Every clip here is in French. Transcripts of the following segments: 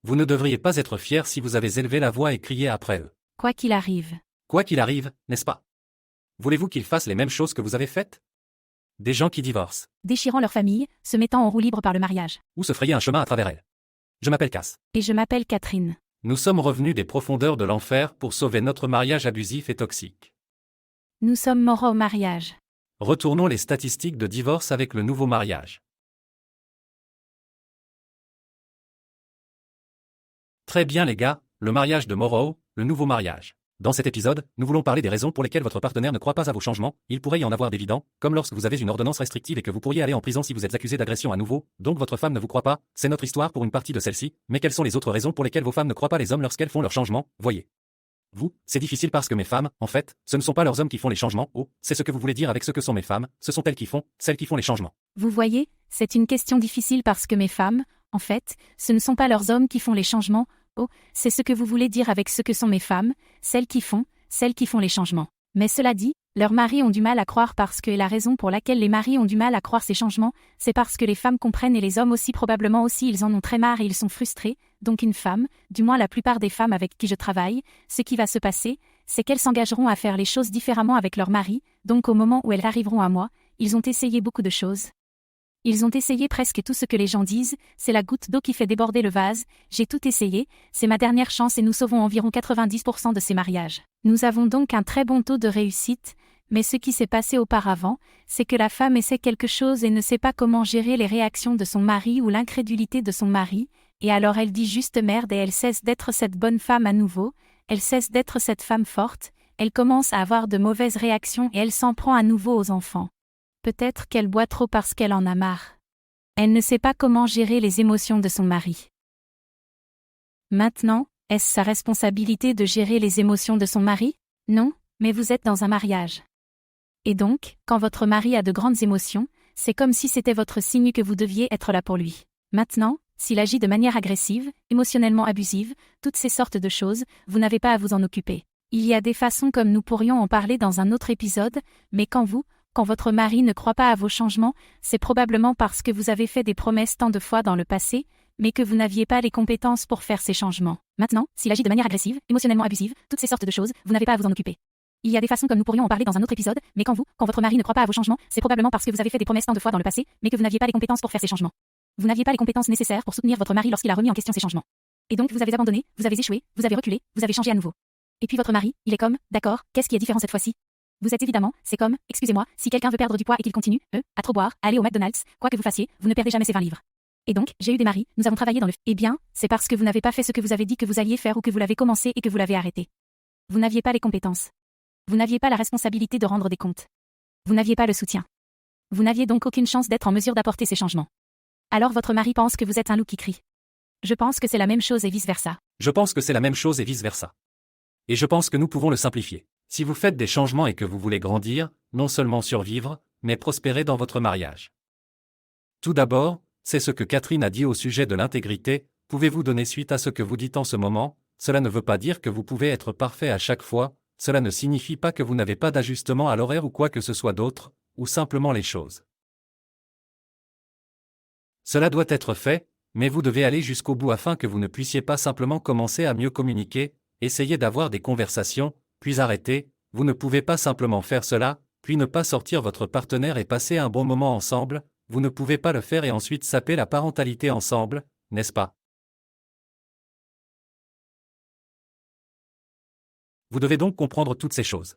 Vous ne devriez pas être fier si vous avez élevé la voix et crié après eux. Quoi qu'il arrive. Quoi qu'il arrive, n'est-ce pas? Voulez-vous qu'ils fassent les mêmes choses que vous avez faites? Des gens qui divorcent. Déchirant leur famille, se mettant en roue libre par le mariage. Ou se frayer un chemin à travers elles. Je m'appelle Cass. Et je m'appelle Catherine. Nous sommes revenus des profondeurs de l'enfer pour sauver notre mariage abusif et toxique. Nous sommes morts au mariage. Retournons les statistiques de divorce avec le nouveau mariage. Très bien les gars, le mariage de Morrow, le nouveau mariage. Dans cet épisode, nous voulons parler des raisons pour lesquelles votre partenaire ne croit pas à vos changements. Il pourrait y en avoir d'évidents, comme lorsque vous avez une ordonnance restrictive et que vous pourriez aller en prison si vous êtes accusé d'agression à nouveau, donc votre femme ne vous croit pas, c'est notre histoire pour une partie de celle-ci, mais quelles sont les autres raisons pour lesquelles vos femmes ne croient pas les hommes lorsqu'elles font leurs changements, voyez. Vous, c'est difficile parce que mes femmes, en fait, ce ne sont pas leurs hommes qui font les changements, oh, c'est ce que vous voulez dire avec ce que sont mes femmes, ce sont elles qui font, celles qui font les changements. Vous voyez, c'est une question difficile parce que mes femmes, en fait, ce ne sont pas leurs hommes qui font les changements, oh, c'est ce que vous voulez dire avec ce que sont mes femmes, celles qui font les changements. Mais cela dit, leurs maris ont du mal à croire parce que la raison pour laquelle les maris ont du mal à croire ces changements, c'est parce que les femmes comprennent et les hommes aussi probablement aussi ils en ont très marre et ils sont frustrés, donc une femme, du moins la plupart des femmes avec qui je travaille, ce qui va se passer, c'est qu'elles s'engageront à faire les choses différemment avec leur mari, donc au moment où elles arriveront à moi, ils ont essayé beaucoup de choses. Ils ont essayé presque tout ce que les gens disent, c'est la goutte d'eau qui fait déborder le vase, j'ai tout essayé, c'est ma dernière chance et nous sauvons environ 90% de ces mariages. Nous avons donc un très bon taux de réussite, mais ce qui s'est passé auparavant, c'est que la femme essaie quelque chose et ne sait pas comment gérer les réactions de son mari ou l'incrédulité de son mari, et alors elle dit juste merde et elle cesse d'être cette bonne femme à nouveau, elle cesse d'être cette femme forte, elle commence à avoir de mauvaises réactions et elle s'en prend à nouveau aux enfants. Peut-être qu'elle boit trop parce qu'elle en a marre. Elle ne sait pas comment gérer les émotions de son mari. Maintenant, est-ce sa responsabilité de gérer les émotions de son mari? Non, mais vous êtes dans un mariage. Et donc, quand votre mari a de grandes émotions, c'est comme si c'était votre signe que vous deviez être là pour lui. Maintenant, s'il agit de manière agressive, émotionnellement abusive, toutes ces sortes de choses, vous n'avez pas à vous en occuper. Il y a des façons comme nous pourrions en parler dans un autre épisode, mais quand votre mari ne croit pas à vos changements, c'est probablement parce que vous avez fait des promesses tant de fois dans le passé, mais que vous n'aviez pas les compétences pour faire ces changements. Maintenant, s'il agit de manière agressive, émotionnellement abusive, toutes ces sortes de choses, vous n'avez pas à vous en occuper. Il y a des façons comme nous pourrions en parler dans un autre épisode, mais quand votre mari ne croit pas à vos changements, c'est probablement parce que vous avez fait des promesses tant de fois dans le passé, mais que vous n'aviez pas les compétences pour faire ces changements. Vous n'aviez pas les compétences nécessaires pour soutenir votre mari lorsqu'il a remis en question ces changements. Et donc vous avez abandonné, vous avez échoué, vous avez reculé, vous avez changé à nouveau. Et puis votre mari, il est comme, d'accord, qu'est-ce qui est différent cette fois-ci? Vous êtes évidemment, c'est comme, excusez-moi, si quelqu'un veut perdre du poids et qu'il continue, à trop boire, à aller au McDonald's, quoi que vous fassiez, vous ne perdez jamais ces 20 livres. Et donc, j'ai eu des maris, nous avons travaillé dans le... Eh bien, c'est parce que vous n'avez pas fait ce que vous avez dit que vous alliez faire ou que vous l'avez commencé et que vous l'avez arrêté. Vous n'aviez pas les compétences. Vous n'aviez pas la responsabilité de rendre des comptes. Vous n'aviez pas le soutien. Vous n'aviez donc aucune chance d'être en mesure d'apporter ces changements. Alors votre mari pense que vous êtes un loup qui crie. Je pense que c'est la même chose et vice-versa. Je pense que c'est la même chose et vice-versa. Et je pense que nous pouvons le simplifier. Si vous faites des changements et que vous voulez grandir, non seulement survivre, mais prospérer dans votre mariage. Tout d'abord, c'est ce que Catherine a dit au sujet de l'intégrité, pouvez-vous donner suite à ce que vous dites en ce moment? Cela ne veut pas dire que vous pouvez être parfait à chaque fois, cela ne signifie pas que vous n'avez pas d'ajustement à l'horaire ou quoi que ce soit d'autre, ou simplement les choses. Cela doit être fait, mais vous devez aller jusqu'au bout afin que vous ne puissiez pas simplement commencer à mieux communiquer, essayer d'avoir des conversations, puis arrêter, vous ne pouvez pas simplement faire cela, puis ne pas sortir votre partenaire et passer un bon moment ensemble, vous ne pouvez pas le faire et ensuite saper la parentalité ensemble, n'est-ce pas? Vous devez donc comprendre toutes ces choses.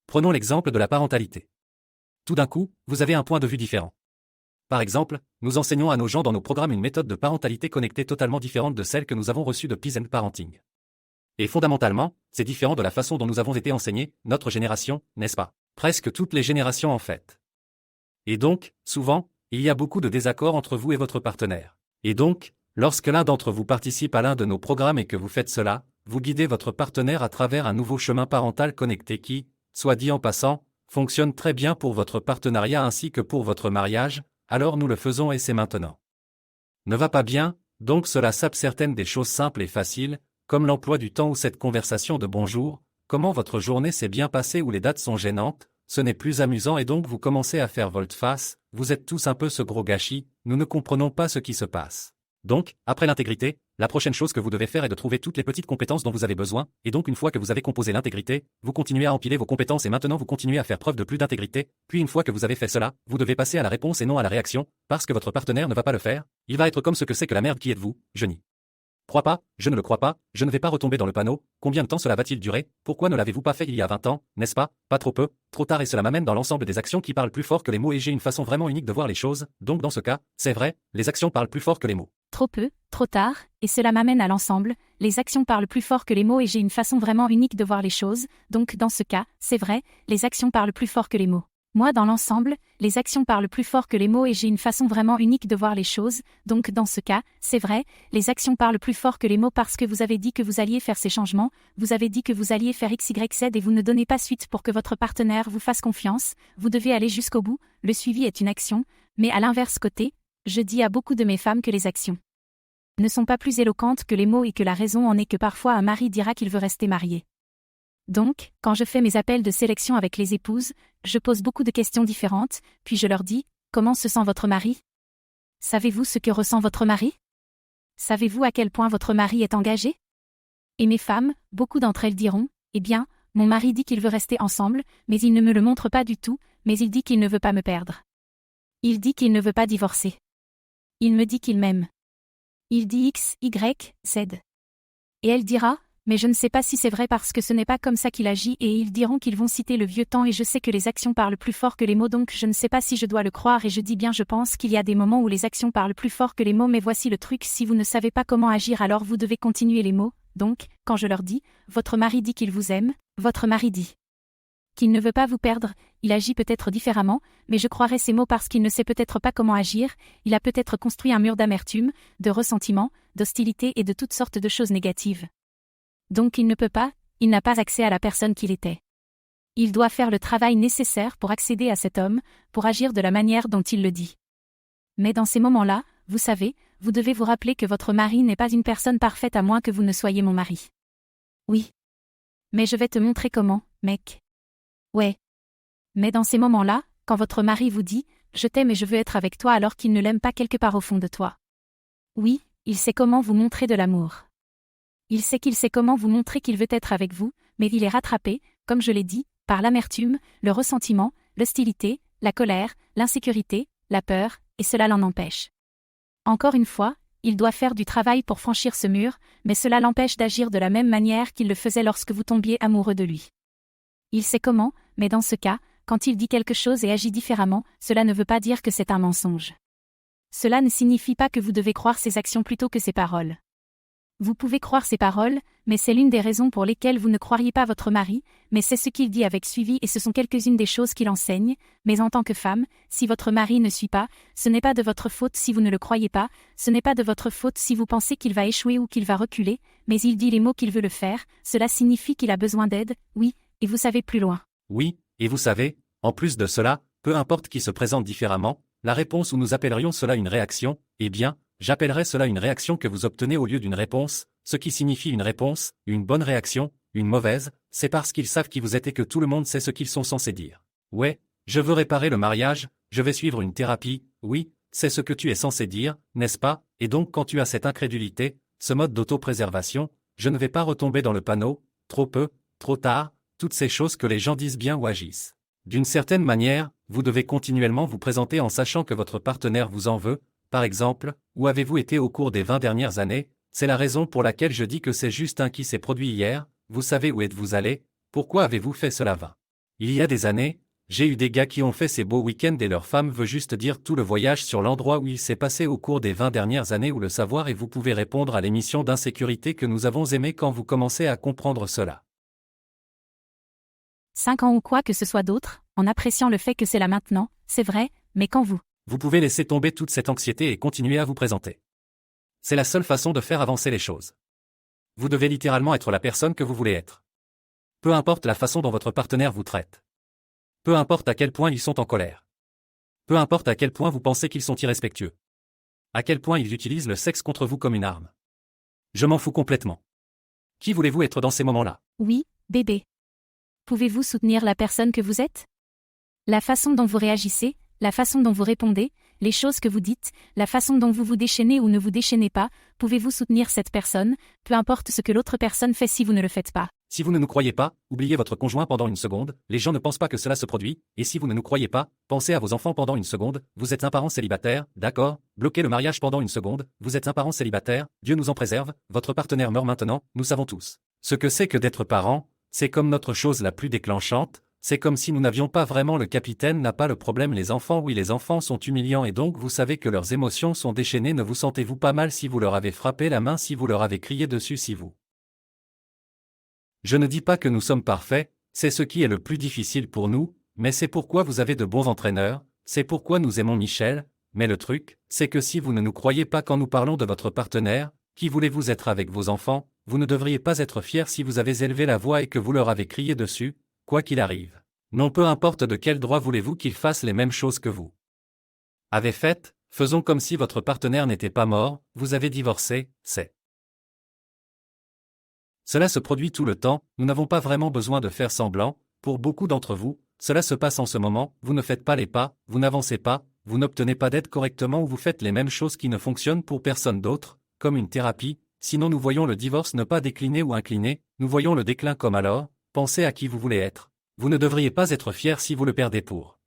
Prenons l'exemple de la parentalité. Tout d'un coup, vous avez un point de vue différent. Par exemple, nous enseignons à nos gens dans nos programmes une méthode de parentalité connectée totalement différente de celle que nous avons reçue de Peace and Parenting. Et fondamentalement, c'est différent de la façon dont nous avons été enseignés, notre génération, n'est-ce pas? Presque toutes les générations en fait. Et donc, souvent, il y a beaucoup de désaccords entre vous et votre partenaire. Et donc, lorsque l'un d'entre vous participe à l'un de nos programmes et que vous faites cela, vous guidez votre partenaire à travers un nouveau chemin parental connecté qui, soit dit en passant, fonctionne très bien pour votre partenariat ainsi que pour votre mariage, alors nous le faisons et c'est maintenant. Ne va pas bien, donc cela sape certaines des choses simples et faciles, comme l'emploi du temps ou cette conversation de bonjour, comment votre journée s'est bien passée ou les dates sont gênantes, ce n'est plus amusant et donc vous commencez à faire volte-face, vous êtes tous un peu ce gros gâchis, nous ne comprenons pas ce qui se passe. Donc, après l'intégrité, la prochaine chose que vous devez faire est de trouver toutes les petites compétences dont vous avez besoin, et donc une fois que vous avez composé l'intégrité, vous continuez à empiler vos compétences et maintenant vous continuez à faire preuve de plus d'intégrité, puis une fois que vous avez fait cela, vous devez passer à la réponse et non à la réaction, parce que votre partenaire ne va pas le faire, il va être comme ce que c'est que la merde qui êtes-vous, je n'y crois pas, je ne le crois pas, je ne vais pas retomber dans le panneau, combien de temps cela va-t-il durer, pourquoi ne l'avez-vous pas fait il y a 20 ans, n'est-ce pas, pas trop peu, trop tard et cela m'amène dans l'ensemble des actions qui parlent plus fort que les mots et j'ai une façon vraiment unique de voir les choses, donc dans ce cas, c'est vrai, les actions parlent plus fort que les mots. Trop peu, trop tard, et cela m'amène à l'ensemble, les actions parlent plus fort que les mots et j'ai une façon vraiment unique de voir les choses, donc dans ce cas, c'est vrai, les actions parlent plus fort que les mots. Moi dans l'ensemble, les actions parlent plus fort que les mots et j'ai une façon vraiment unique de voir les choses, donc dans ce cas, c'est vrai, les actions parlent plus fort que les mots parce que vous avez dit que vous alliez faire ces changements, vous avez dit que vous alliez faire X, Y, Z et vous ne donnez pas suite pour que votre partenaire vous fasse confiance, vous devez aller jusqu'au bout, le suivi est une action, mais à l'inverse côté, je dis à beaucoup de mes femmes que les actions ne sont pas plus éloquentes que les mots et que la raison en est que parfois un mari dira qu'il veut rester marié. Donc, quand je fais mes appels de sélection avec les épouses, je pose beaucoup de questions différentes, puis je leur dis « Comment se sent votre mari ? Savez-vous ce que ressent votre mari ? Savez-vous à quel point votre mari est engagé ?» Et mes femmes, beaucoup d'entre elles diront « Eh bien, mon mari dit qu'il veut rester ensemble, mais il ne me le montre pas du tout, mais il dit qu'il ne veut pas me perdre. Il dit qu'il ne veut pas divorcer. Il me dit qu'il m'aime. Il dit X, Y, Z. » Et elle dira mais je ne sais pas si c'est vrai parce que ce n'est pas comme ça qu'il agit et ils diront qu'ils vont citer le vieux temps et je sais que les actions parlent plus fort que les mots donc je ne sais pas si je dois le croire et je dis bien je pense qu'il y a des moments où les actions parlent plus fort que les mots mais voici le truc si vous ne savez pas comment agir alors vous devez continuer les mots, donc, quand je leur dis, votre mari dit qu'il vous aime, votre mari dit qu'il ne veut pas vous perdre, il agit peut-être différemment, mais je croirai ces mots parce qu'il ne sait peut-être pas comment agir, il a peut-être construit un mur d'amertume, de ressentiment, d'hostilité et de toutes sortes de choses négatives. Donc il ne peut pas, il n'a pas accès à la personne qu'il était. Il doit faire le travail nécessaire pour accéder à cet homme, pour agir de la manière dont il le dit. Mais dans ces moments-là, vous savez, vous devez vous rappeler que votre mari n'est pas une personne parfaite à moins que vous ne soyez mon mari. Oui. Mais je vais te montrer comment, mec. Ouais. Mais dans ces moments-là, quand votre mari vous dit « Je t'aime et je veux être avec toi » alors qu'il ne l'aime pas quelque part au fond de toi. Oui, il sait comment vous montrer de l'amour. Il sait qu'il sait comment vous montrer qu'il veut être avec vous, mais il est rattrapé, comme je l'ai dit, par l'amertume, le ressentiment, l'hostilité, la colère, l'insécurité, la peur, et cela l'en empêche. Encore une fois, il doit faire du travail pour franchir ce mur, mais cela l'empêche d'agir de la même manière qu'il le faisait lorsque vous tombiez amoureux de lui. Il sait comment, mais dans ce cas, quand il dit quelque chose et agit différemment, cela ne veut pas dire que c'est un mensonge. Cela ne signifie pas que vous devez croire ses actions plutôt que ses paroles. Vous pouvez croire ses paroles, mais c'est l'une des raisons pour lesquelles vous ne croiriez pas votre mari, mais c'est ce qu'il dit avec suivi et ce sont quelques-unes des choses qu'il enseigne, mais en tant que femme, si votre mari ne suit pas, ce n'est pas de votre faute si vous ne le croyez pas, ce n'est pas de votre faute si vous pensez qu'il va échouer ou qu'il va reculer, mais il dit les mots qu'il veut le faire, cela signifie qu'il a besoin d'aide, oui, et vous savez plus loin. Oui, et vous savez, en plus de cela, peu importe qui se présente différemment, la réponse où nous appellerions cela une réaction, eh bien, j'appellerais cela une réaction que vous obtenez au lieu d'une réponse, ce qui signifie une réponse, une bonne réaction, une mauvaise, c'est parce qu'ils savent qui vous êtes et que tout le monde sait ce qu'ils sont censés dire. Ouais, je veux réparer le mariage, je vais suivre une thérapie, oui, c'est ce que tu es censé dire, n'est-ce pas, et donc quand tu as cette incrédulité, ce mode d'auto-préservation, je ne vais pas retomber dans le panneau, trop peu, trop tard, toutes ces choses que les gens disent bien ou agissent. D'une certaine manière, vous devez continuellement vous présenter en sachant que votre partenaire vous en veut. Par exemple, où avez-vous été au cours des 20 dernières années? C'est la raison pour laquelle je dis que c'est juste un qui s'est produit hier, vous savez où êtes-vous allé, pourquoi avez-vous fait cela 20? Il y a des années, j'ai eu des gars qui ont fait ces beaux week-ends et leur femme veut juste dire tout le voyage sur l'endroit où il s'est passé au cours des 20 dernières années ou le savoir et vous pouvez répondre à l'émission d'insécurité que nous avons aimée quand vous commencez à comprendre cela. 5 ans ou quoi que ce soit d'autre, en appréciant le fait que c'est là maintenant, c'est vrai, mais quand vous pouvez laisser tomber toute cette anxiété et continuer à vous présenter. C'est la seule façon de faire avancer les choses. Vous devez littéralement être la personne que vous voulez être. Peu importe la façon dont votre partenaire vous traite. Peu importe à quel point ils sont en colère. Peu importe à quel point vous pensez qu'ils sont irrespectueux. À quel point ils utilisent le sexe contre vous comme une arme. Je m'en fous complètement. Qui voulez-vous être dans ces moments-là? Oui, bébé. Pouvez-vous soutenir la personne que vous êtes? La façon dont vous réagissez, la façon dont vous répondez, les choses que vous dites, la façon dont vous vous déchaînez ou ne vous déchaînez pas, pouvez-vous soutenir cette personne, peu importe ce que l'autre personne fait si vous ne le faites pas. Si vous ne nous croyez pas, oubliez votre conjoint pendant une seconde, les gens ne pensent pas que cela se produit, et si vous ne nous croyez pas, pensez à vos enfants pendant une seconde, vous êtes un parent célibataire, d'accord, bloquez le mariage pendant une seconde, vous êtes un parent célibataire, Dieu nous en préserve, votre partenaire meurt maintenant, nous savons tous. Ce que c'est que d'être parent, c'est comme notre chose la plus déclenchante, c'est comme si nous n'avions pas vraiment le capitaine n'a pas le problème les enfants oui les enfants sont humiliants et donc vous savez que leurs émotions sont déchaînées ne vous sentez-vous pas mal si vous leur avez frappé la main si vous leur avez crié dessus si vous. Je ne dis pas que nous sommes parfaits, c'est ce qui est le plus difficile pour nous, mais c'est pourquoi vous avez de bons entraîneurs, c'est pourquoi nous aimons Michel, mais le truc, c'est que si vous ne nous croyez pas quand nous parlons de votre partenaire, qui voulez-vous être avec vos enfants, vous ne devriez pas être fiers si vous avez élevé la voix et que vous leur avez crié dessus, quoi qu'il arrive. Non peu importe de quel droit voulez-vous qu'ils fassent les mêmes choses que vous avez faites, faisons comme si votre partenaire n'était pas mort, vous avez divorcé, c'est. Cela se produit tout le temps, nous n'avons pas vraiment besoin de faire semblant, pour beaucoup d'entre vous, cela se passe en ce moment, vous ne faites pas les pas, vous n'avancez pas, vous n'obtenez pas d'aide correctement ou vous faites les mêmes choses qui ne fonctionnent pour personne d'autre, comme une thérapie, sinon nous voyons le divorce ne pas décliner ou incliner, nous voyons le déclin comme alors, pensez à qui vous voulez être. Vous ne devriez pas être fier si vous le perdez pour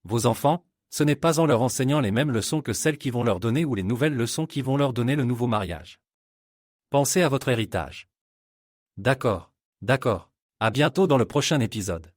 vos enfants, ce n'est pas en leur enseignant les mêmes leçons que celles qui vont leur donner ou les nouvelles leçons qui vont leur donner le nouveau mariage. Pensez à votre héritage. D'accord. À bientôt dans le prochain épisode.